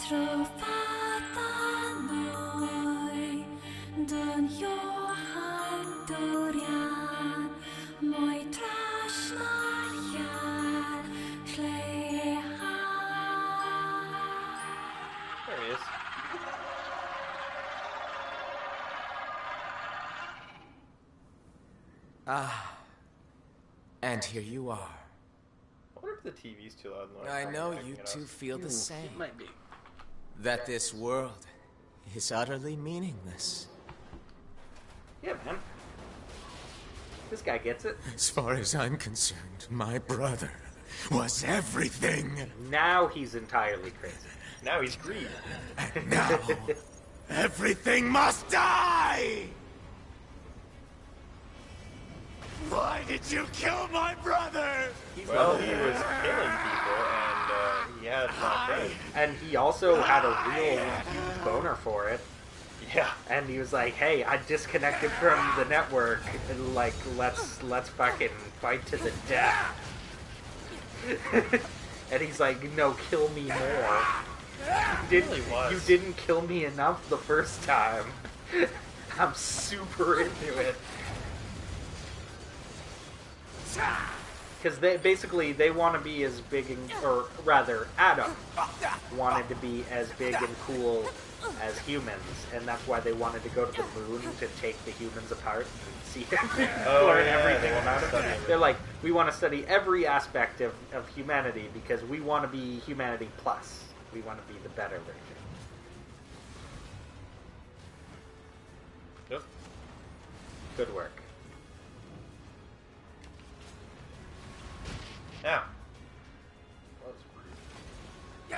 he is. And here you are. I wonder if the TV's too loud. I know you two feel the same. It might be. That this world is utterly meaningless. Yeah, man. This guy gets it. As far as I'm concerned, my brother was everything. Now he's entirely crazy. Now he's Greed. And now, everything must die! Why did you kill my brother? Well, he was killing people, and he had my friend. And he also had a real huge boner for it. Yeah. And he was like, "Hey, I disconnected from the network. And like, let's fucking fight to the death." And he's like, "No, kill me more. You didn't kill me enough the first time. I'm super into it." Because they want to be as big and, or rather, Adam wanted to be as big and cool as humans, and that's why they wanted to go to the moon to take the humans apart and see learn everything about it. They're like, we want to study every aspect of humanity because we want to be humanity plus. We want to be the better version. Yep. Good work. Yeah. Yeah,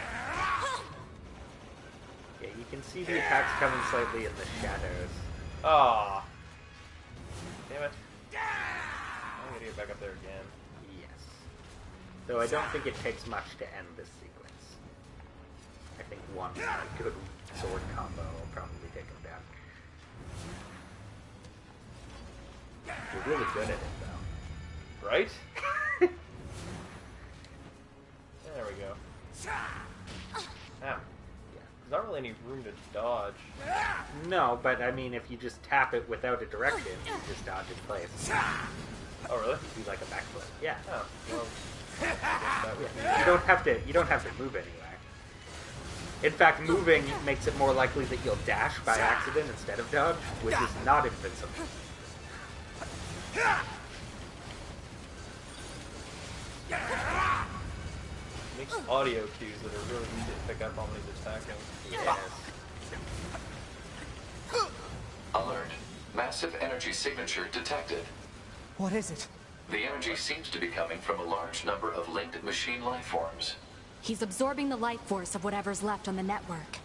you can see the attacks coming slightly in the shadows. Aw. Damn it. I'm gonna get back up there again. Yes. Though I don't think it takes much to end this sequence. I think one good sword combo will probably take him down. You're really good at it, though. Right? There we go. Ow. Yeah. There's not really any room to dodge. No, but I mean, if you just tap it without a direction, you just dodge in place. Oh, really? You do like a backflip. Yeah. Oh, well, You don't have to. You don't have to move anywhere. In fact, moving makes it more likely that you'll dash by accident instead of dodge, which is not invincible. makes audio cues that are really easy to pick up on when he's attacking. Yes. Alert. Massive energy signature detected. What is it? The energy seems to be coming from a large number of linked machine life forms. He's absorbing the life force of whatever's left on the network.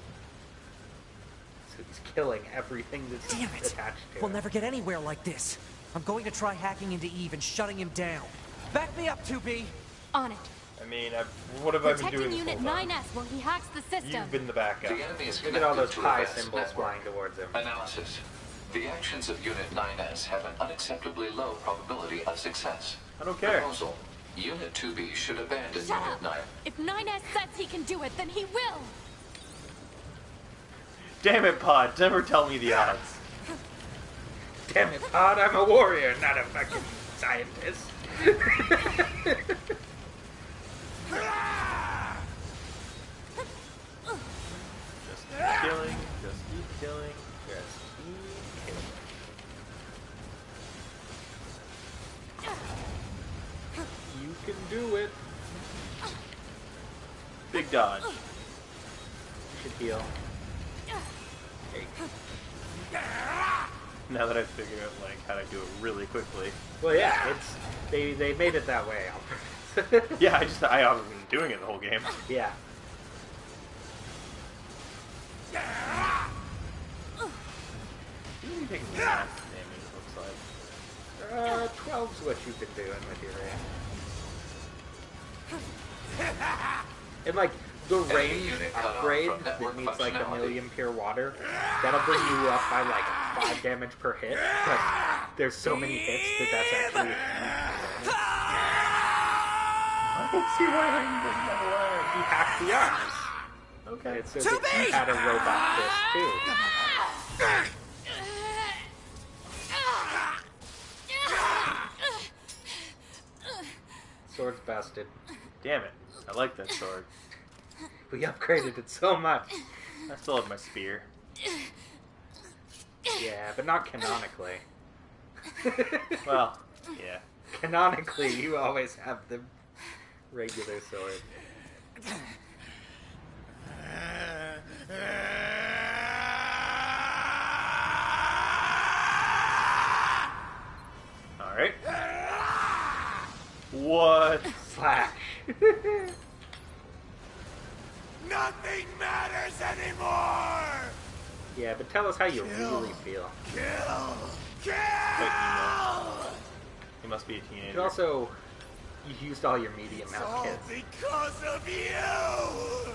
So he's killing everything that's Damn it! attached to We'll it. never get anywhere like this. I'm going to try hacking into Eve and shutting him down. Back me up, 2B! On it. I mean, what have I been doing Protecting this Unit whole time? 9S while he hacks the system. You've been the bad guy. The enemy is Look at all connected those to a pie vast symbols network. flying towards him. Analysis. The actions of Unit 9S have an unacceptably low probability of success. I don't care. Proposal. Unit 2B should abandon Shut Unit up! 9. If 9S says he can do it, then he will! Damn it, Pod. Never tell me the odds. Damn it, Pod, I'm a warrior, not a fucking scientist. Just keep killing. Just keep killing. Just keep killing. You can do it. Big dodge. You should heal. Okay. Now that I've figured out like how to do it really quickly. Well, yeah, it's they made it that way. On purpose. Yeah, I haven't been doing it the whole game. Yeah. You're taking max damage, it looks like. 12's what you've been doing with your range. And like the range upgrade that needs like a million pure water, that'll bring you up by like 5 damage per hit. But there's so many hits that's actually. I don't see why I didn't bring that away. He hacked the arms. Okay. It's so that he had a robot fist, too. Sword's busted. Damn it. I like that sword. We upgraded it so much. I still have my spear. Yeah, but not canonically. Well, yeah. Canonically, you always have the regular sword. Alright. What? Slash. Nothing matters anymore! Yeah, but tell us how you really feel. Kill! Like Kill! emo. He must be a And teenager. also, you used all your medium It's mount all kits. because of you!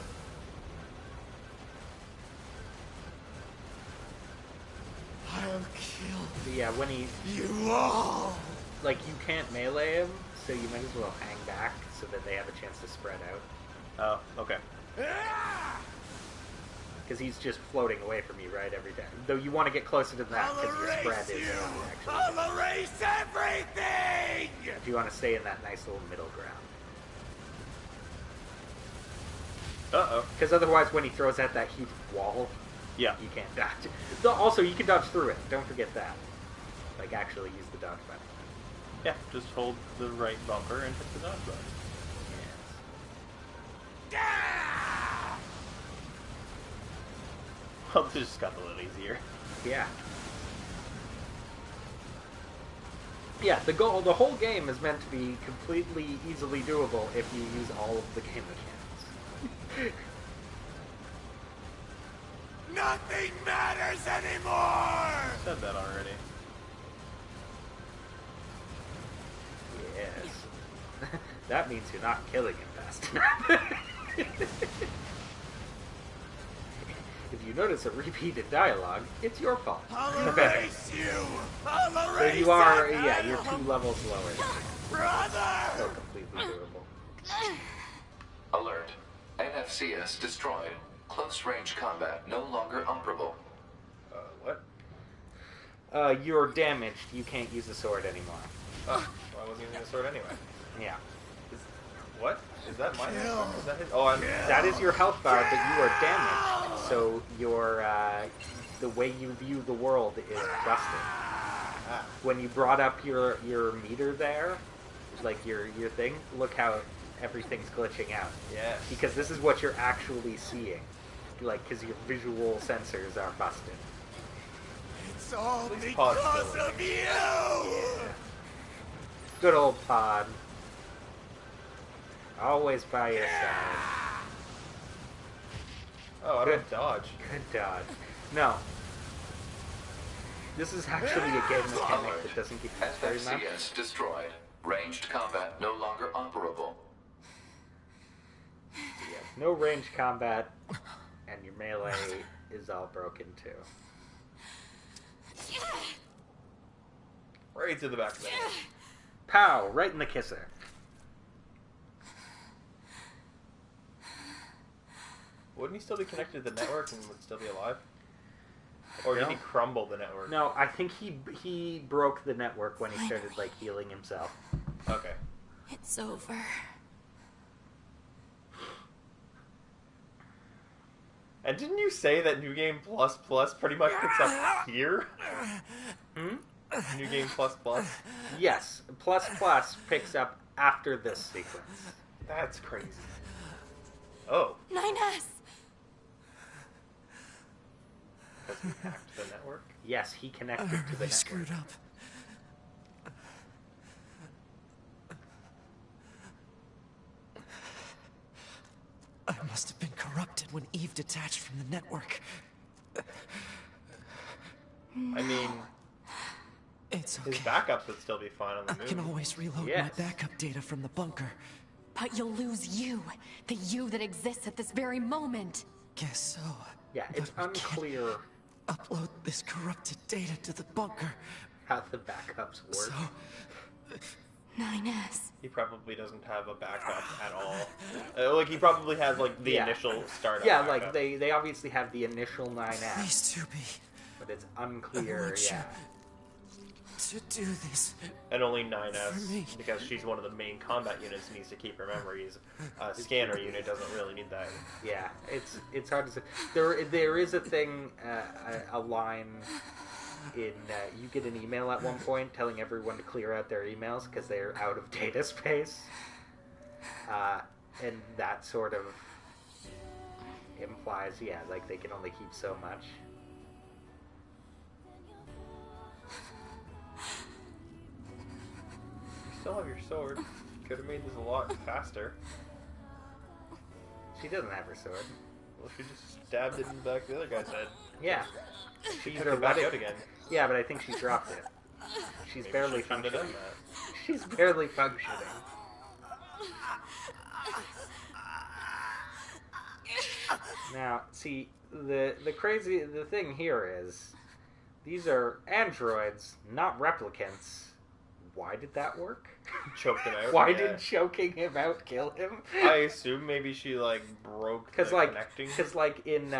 I'll kill But yeah, when he, you all! like, you can't melee him, so you might as well hang back so that they have a chance to spread out. Oh, okay. Because he's just floating away from you, right, every time. Though you want to get closer to that I'll because your spread erase is you! actually. I'll erase everything! If you want to stay in that nice little middle ground. Uh-oh. Because otherwise, when he throws out that huge wall, Yeah. you can't dodge. Though also, you can dodge through it. Don't forget that. Like, actually use the dodge button. Yeah, just hold the right bumper and hit the dodge button. Well, this just got a little easier. Yeah. Yeah, the whole game is meant to be completely easily doable if you use all of the game mechanics. Nothing matters anymore! Said that already. Yes. That means you're not killing him fast enough. If you notice a repeated dialogue, it's your fault. I'll erase you! I'll So erase you are, that yeah, you're item. 2 levels lower than me. Still Brother! completely doable. Alert. NFCS destroyed. Close range combat no longer operable. What? You're damaged. You can't use the sword anymore. Oh, well, I wasn't using a sword anyway. Yeah. What? Is that my health bar? Is that his? Oh, I'm... That is your health bar, but you are damaged. So your the way you view the world is busted. Ah. When you brought up your meter there, like your thing, look how everything's glitching out. Yes. Because this is what you're actually seeing. Like, because your visual sensors are busted. It's all least Pod's because still of you! Good old Pod. Always by your side. Oh, I don't dodge. Good dodge. No. This is actually a game mechanic that doesn't get used very much. FFCS destroyed. Ranged combat no longer operable. Yeah, no range combat, and your melee is all broken too. Right to the back of the head. Pow! Right in the kisser. Wouldn't he still be connected to the network and would still be alive? Or did No. he crumble the network? No, I think he broke the network when he started like healing himself. Okay. It's over. And didn't you say that New Game Plus Plus pretty much picks up here? New Game Plus Plus? Yes, plus plus picks up after this sequence. That's crazy. Oh, 9S! because he hacked the network? Yes, he connected to the really network. screwed up. I must have been corrupted when Eve detached from the network. I mean, It's his okay. backups would still be fine on the I can move. always reload Yes. my backup data from the bunker. But you'll lose you. The you that exists at this very moment. Guess so. Yeah, it's But we can't unclear upload this corrupted data to the bunker. how the backups work. So 9S. He probably doesn't have a backup at all. Like, he probably has, like, the Yeah. initial startup Yeah, backup. like they obviously have the initial 9S, Please, 2B. but it's I unclear. want Yeah. you to do this. And only For 9S, me. because she's one of the main combat units, needs to keep her memories. Scanner unit doesn't really need that. Yeah, it's hard to say. There is a thing, a line in you get an email at one point telling everyone to clear out their emails because they're out of data space, and that sort of implies, yeah, like they can only keep so much. You still have your sword. Could have made this a lot faster. She doesn't have her sword. Well, she just stabbed it in the back of the other guy's head. Yeah, She could took have it back let out it. again. Yeah, but I think she dropped it. She's Maybe barely she shouldn't have functioning. done that. She's barely functioning. Now, see, the thing here is, these are androids, not replicants. Why did that work? Choked him out. Why yeah. did choking him out kill him? I assume maybe she, like, broke the connecting. Because like in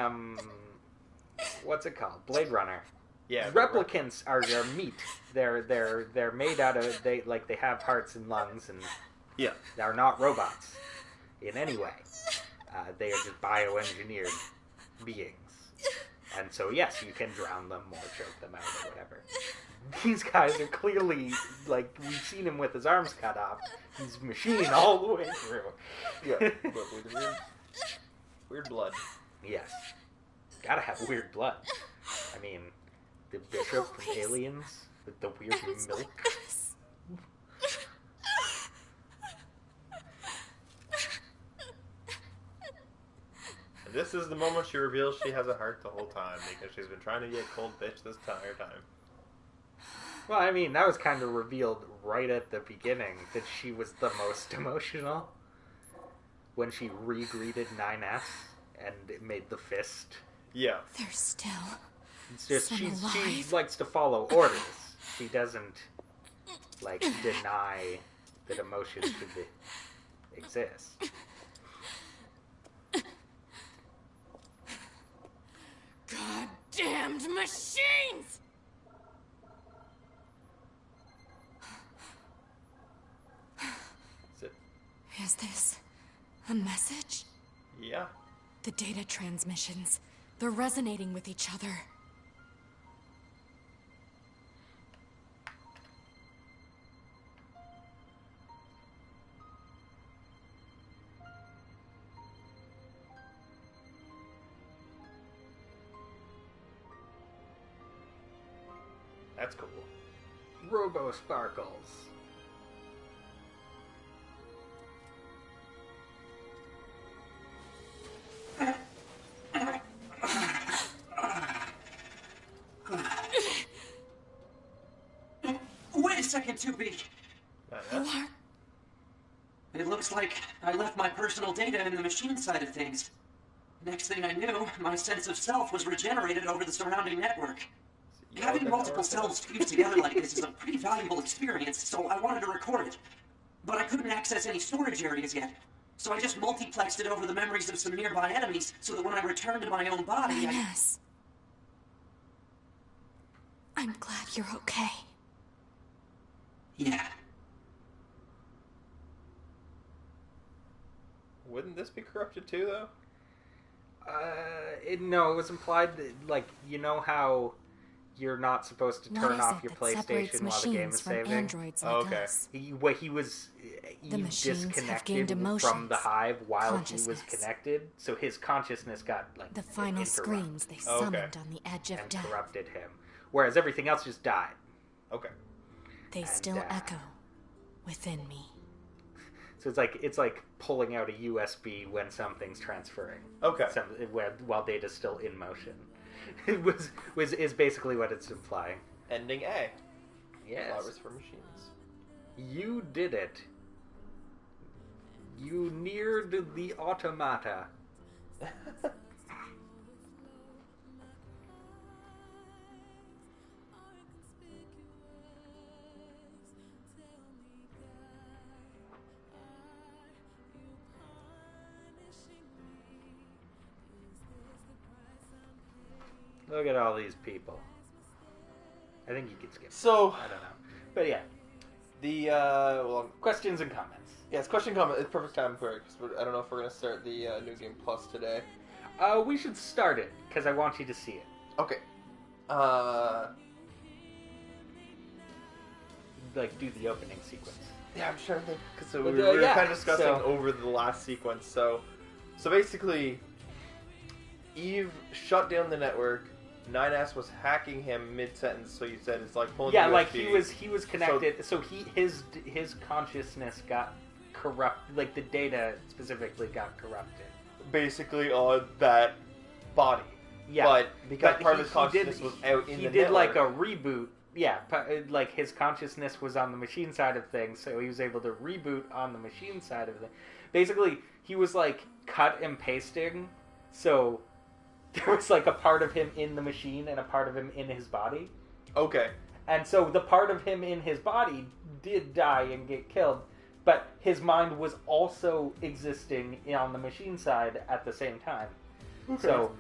what's it called? Blade Runner. Yeah. Replicants are their meat. They're made out of they have hearts and lungs and Yeah. they're not robots in any way. They are just bioengineered beings. And so yes, you can drown them or choke them out or whatever. These guys are clearly like we've seen him with his arms cut off. He's machined all the way through. Yeah. But with weird blood. Yes. Gotta have weird blood. I mean, the bishop from Aliens with the weird milk. And this is the moment she reveals she has a heart the whole time because she's been trying to get cold bitch this entire time. Well, I mean, that was kind of revealed right at the beginning that she was the most emotional when she re-greeted 9S and it made the fist. Yeah. There's still It's just some she alive. likes to follow orders. She doesn't like deny that emotions should exist. goddamned machines! Is it? Is this a message? Yeah. The data transmissions, they're resonating with each other. That's cool. Robo Sparkles. Wait a second, 2B. Yeah. It looks like I left my personal data in the machine side of things. Next thing I knew, my sense of self was regenerated over the surrounding network. Having multiple selves fused together like this is a pretty valuable experience, so I wanted to record it. But I couldn't access any storage areas yet. So I just multiplexed it over the memories of some nearby enemies, so that when I returned to my own body, Yes. I'm glad you're okay. Yeah. Wouldn't this be corrupted too, though? No, it was implied that, like, you know how you're not supposed to What turn is off it your that separates PlayStation while the game machines is from saving? androids like Okay. us? He was The machines have gained disconnected emotions, from the hive while he was consciousness. connected, so his consciousness got like The final interrupt screams they Okay. summoned on the edge of and death. corrupted him, whereas everything else just died. Okay. They And, still echo within me. So it's like pulling out a USB when something's transferring. Okay. While data's still in motion. It is basically what it's implying. Ending A. Yes. Flowers for machines. You did it. You neared the automata. Look at all these people. I think you can skip. So I don't know. But yeah. the Questions and comments. yes, question comment. It's perfect time for it because I don't know if we're gonna start the New Game Plus today. We should start it, because I want you to see it. Okay. Like, do the opening sequence. Yeah, I'm trying to think. Cause so But, we were yeah, kind of discussing so- over the last sequence. So basically, Eve shut down the network. 9S was hacking him mid-sentence, so you said it's like pulling Yeah, the like USB. he was connected, so his consciousness got corrupt, like the data specifically got corrupted. Basically on that body. Yeah, But because but part of his consciousness was out in the He did like network. a reboot. Yeah, like his consciousness was on the machine side of things, so he was able to reboot on the machine side of things. Basically, he was like cut and pasting, so there was like a part of him in the machine and a part of him in his body. Okay. And so the part of him in his body did die and get killed, but his mind was also existing on the machine side at the same time. Okay. So,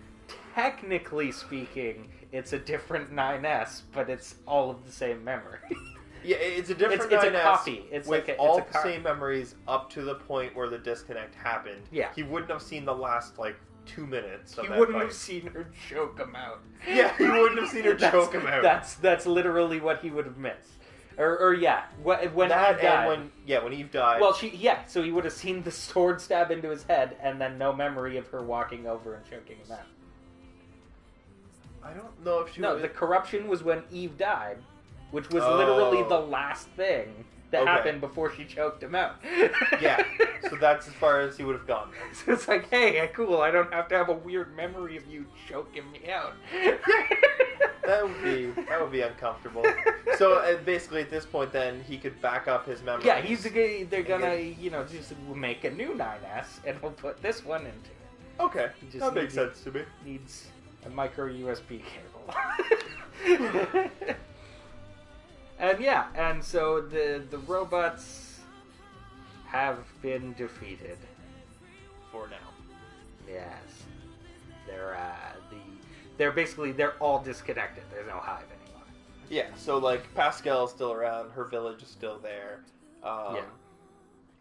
technically speaking, it's a different 9S, but it's all of the same memory. Yeah, it's a different It's a 9S copy. It's with like all it's a the same memories up to the point where the disconnect happened. Yeah. He wouldn't have seen the last, 2 minutes of You that wouldn't fight. have seen her choke him out. Yeah, he wouldn't have seen her That's- choke him out. That's literally what he would have missed. Or yeah, when that Eve died. and when Eve died. Well, so he would have seen the sword stab into his head, and then no memory of her walking over and choking him out. I don't know if she. No, would... the corruption was when Eve died, which was Oh. literally the last thing that Okay. happened before she choked him out. Yeah, so that's as far as he would have gone. So it's like, hey, cool, I don't have to have a weird memory of you choking me out. That would be uncomfortable. So basically, at this point, then he could back up his memories. Yeah, they're gonna, just make a new 9S, and we'll put this one into it. Okay, Just that makes need- sense to me. Needs a micro USB cable. And so the robots have been defeated. For now. Yes, they're all disconnected. There's no hive anymore. Yeah, so Pascal's still around. Her village is still there. Yeah.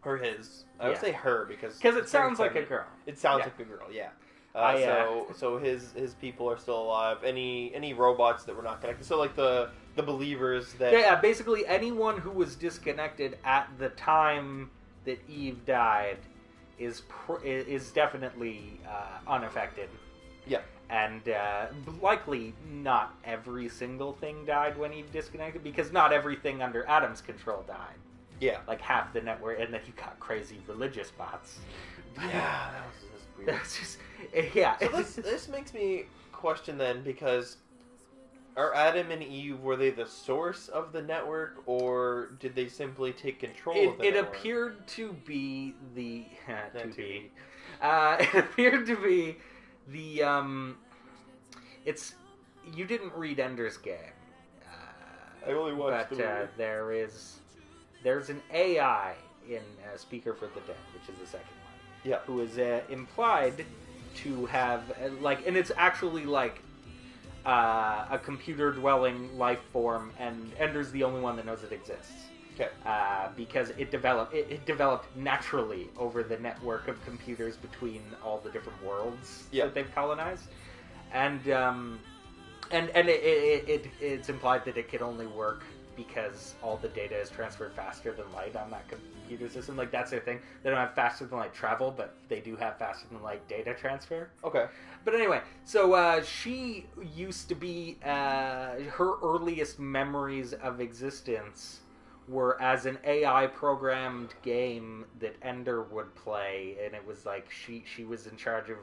Or his. I would Yeah. say her because Because it it's very sounds like a feminine. girl. It sounds Yeah. like a girl. Yeah. I, So his people are still alive. Any robots that were not connected. So the believers that. Yeah, basically anyone who was disconnected at the time that Eve died is definitely unaffected. Yeah. And likely not every single thing died when Eve disconnected, because not everything under Adam's control died. Yeah. Like half the network, and then you got crazy religious bots. Yeah, that was just weird. That's just, yeah. So this makes me question then, because are Adam and Eve, were they the source of the network, or did they simply take control of the It network? appeared to be the To be. it appeared to be the it's you didn't read Ender's Game, I only watched but the movie. there's an AI in Speaker for the Dead, which is the second one. Yeah. Who is implied to have and it's actually a computer dwelling life form, and Ender's the only one that knows it exists. Okay. Because it developed naturally over the network of computers between all the different worlds that they've colonized, and it's implied that it can only work because all the data is transferred faster than light on that computer system. Like, that's their thing. They don't have faster than light travel, but they do have faster than light data transfer. Okay. But anyway, so she used to be her earliest memories of existence were as an AI programmed game that Ender would play, and it was like she was in charge of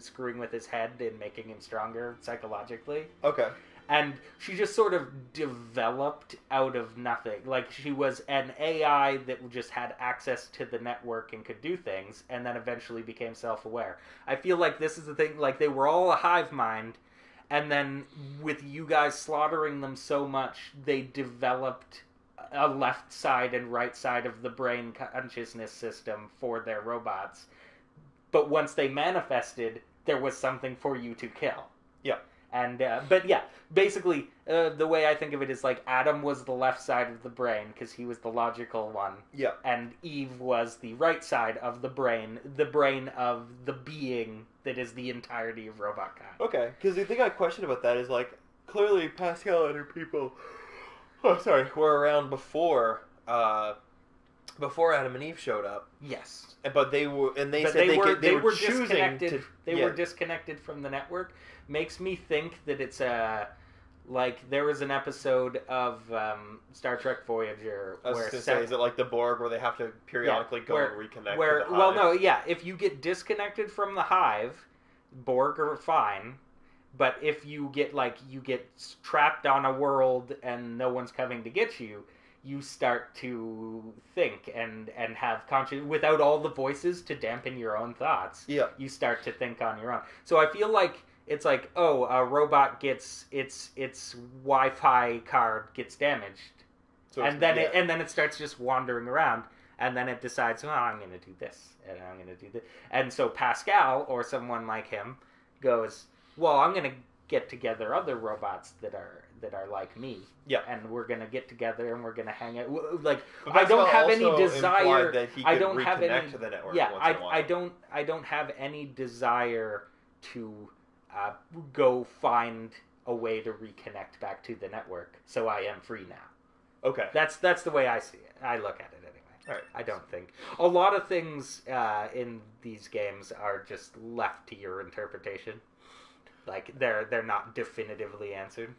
screwing with his head and making him stronger psychologically. Okay. And she just sort of developed out of nothing. Like, she was an AI that just had access to the network and could do things, and then eventually became self-aware. I feel like this is the thing, like, they were all a hive mind, and then with you guys slaughtering them so much, they developed a left side and right side of the brain consciousness system for their robots. But once they manifested, there was something for you to kill. Yeah. And but yeah, basically the way I think of it is like Adam was the left side of the brain because he was the logical one. Yeah. And Eve was the right side of the brain of the being that is the entirety of robot kind. Okay, because the thing I question about that is like clearly Pascal and her people, were around before Adam and Eve showed up. Yes. But they were, and they But said they were choosing disconnected. to. They were disconnected from the network. Makes me think that it's like there was an episode of Star Trek Voyager I was where going to say, is it like the Borg where they have to periodically go and reconnect? Where, to the well, hive? no, yeah. If you get disconnected from the hive, Borg are fine. But if you get trapped on a world and no one's coming to get you, you start to think and have conscious without all the voices to dampen your own thoughts. Yeah. You start to think on your own. So I feel like it's like, oh, a robot gets its Wi-Fi card gets damaged, So and then it starts just wandering around, and then it decides, oh, I'm going to do this, and I'm going to do this, and so Pascal or someone like him goes, well, I'm going to get together other robots that are like me, Yeah. and we're going to get together and we're going to hang out. Like, But I don't Pascal have any also desire. implied that he I could don't have any. reconnect to the network Yeah, once in a while. I don't have any desire to go find a way to reconnect back to the network. So I am free now. Okay. That's the way I see it. I look at it anyway. All right. I don't think a lot of things in these games are just left to your interpretation. Like they're not definitively answered.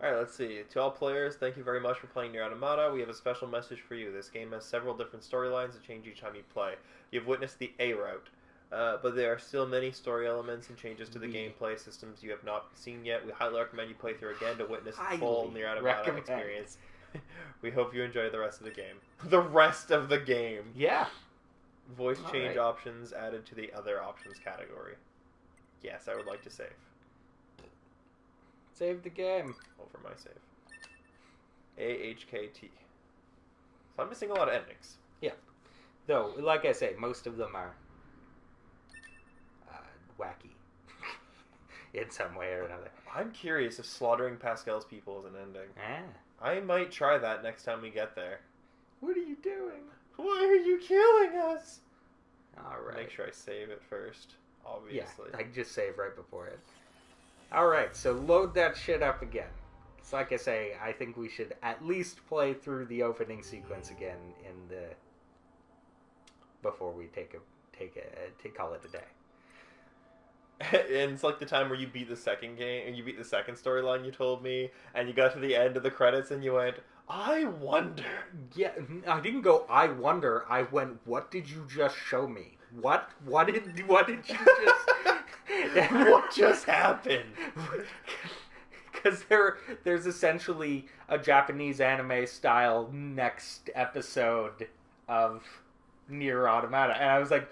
All right, let's see. To all players, thank you very much for playing Nier Automata. We have a special message for you. This game has several different storylines that change each time you play. You've witnessed the A route, but there are still many story elements and changes to the gameplay systems you have not seen yet. We highly recommend you play through again to witness the full Nier Automata experience. We hope you enjoy the rest of the game. The rest of the game. Yeah. Voice All change right. options added to the other options category. Yes, I would like to save. Save the game. Over my save. AHKT. So I'm missing a lot of endings. Yeah. Though, like I say, most of them are wacky in some way or another. I'm curious if slaughtering Pascal's people is an ending. Ah. I might try that next time we get there. What are you doing? Why are you killing us? All right. Make sure I save it first, obviously. Yeah, I just save right before it. Alright, so load that shit up again. It's like I say, I think we should at least play through the opening sequence again before we call it a day. And it's like the time where you beat the second game, and you beat the second storyline you told me, and you got to the end of the credits and you went, I wonder. Yeah, I didn't go, I wonder. I went, what did you just show me? What did you just... What just happened? Because there's essentially a Japanese anime style next episode of Nier Automata, and I was like,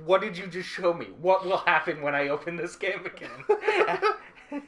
what did you just show me? What will happen when I open this game again?